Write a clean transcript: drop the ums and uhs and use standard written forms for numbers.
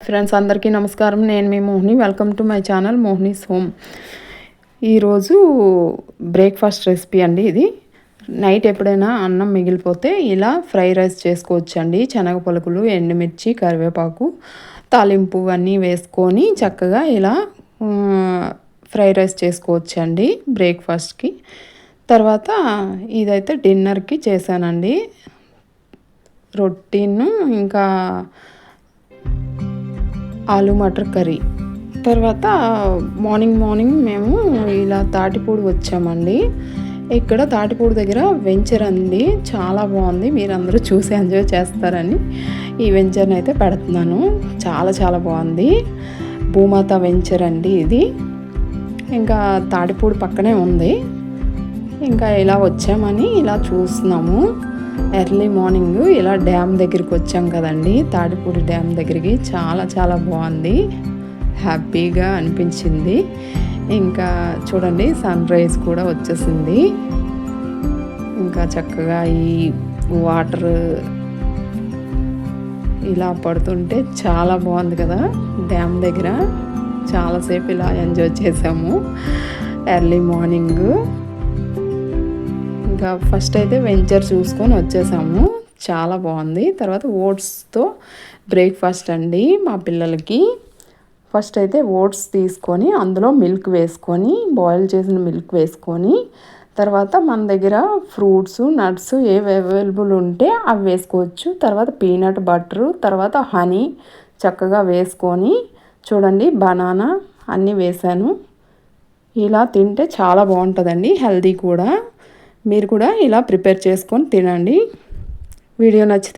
Friends అందరికీ నమస్కారం. నేను మీ Mohini. Welcome to my channel Mohini's home. ఈరోజు బ్రేక్ఫాస్ట్ రెసిపీ అండి. ఇది నైట్ ఎప్పుడైనా అన్నం మిగిలిపోతే ఇలా ఫ్రై రైస్ చేసుకోవచ్చండి. శనగ పలుకులు, ఎండుమిర్చి, కరివేపాకు, తాలింపు అన్నీ వేసుకొని చక్కగా ఇలా ఫ్రై రైస్ చేసుకోవచ్చండి బ్రేక్ఫాస్ట్కి. తర్వాత ఇదైతే డిన్నర్కి చేశానండి. రొటీను ఇంకా ఆలు మటర్ కర్రీ. తర్వాత మార్నింగ్ మేము ఇలా తాటిపూడి వచ్చామండి. ఇక్కడ తాటిపూడి దగ్గర వెంచర్ అండి, చాలా బాగుంది. మీరందరూ చూసి ఎంజాయ్ చేస్తారని ఈ వెంచర్ని అయితే పెడుతున్నాను. చాలా బాగుంది. భూమాత వెంచర్ అండి ఇది. ఇంకా తాటిపూడి పక్కనే ఉంది. ఇంకా ఇలా వచ్చామని ఇలా చూస్తున్నాము. ఎర్లీ మార్నింగ్ ఇలా డ్యామ్ దగ్గరికి వచ్చాం కదండి, తాటిపూడి డ్యామ్ దగ్గరికి. చాలా బాగుంది, హ్యాపీగా అనిపించింది. ఇంకా చూడండి సన్ రైజ్ కూడా వచ్చేసింది. ఇంకా చక్కగా ఈ వాటర్ ఇలా పడుతుంటే చాలా బాగుంది కదా డ్యామ్ దగ్గర. చాలాసేపు ఇలా ఎంజాయ్ చేసాము ఎర్లీ మార్నింగ్. ఇంకా ఫస్ట్ అయితే వెంచర్ చూసుకొని వచ్చేసాము. చాలా బాగుంది. తర్వాత ఓట్స్తో బ్రేక్ఫాస్ట్ అండి మా పిల్లలకి. ఫస్ట్ అయితే ఓట్స్ తీసుకొని అందులో మిల్క్ వేసుకొని, బాయిల్ చేసిన మిల్క్ వేసుకొని, తర్వాత మన దగ్గర ఫ్రూట్స్, నట్స్ ఏవి అవైలబుల్ ఉంటే అవి వేసుకోవచ్చు. తర్వాత పీనట్ బటరు, తర్వాత హనీ చక్కగా వేసుకొని, చూడండి బనానా అన్నీ వేసాను. ఇలా తింటే చాలా బాగుంటుందండి, హెల్దీ కూడా. మీరు కూడా ఇలా ప్రిపేర్ చేసుకొని తినండి. వీడియో నచ్చితే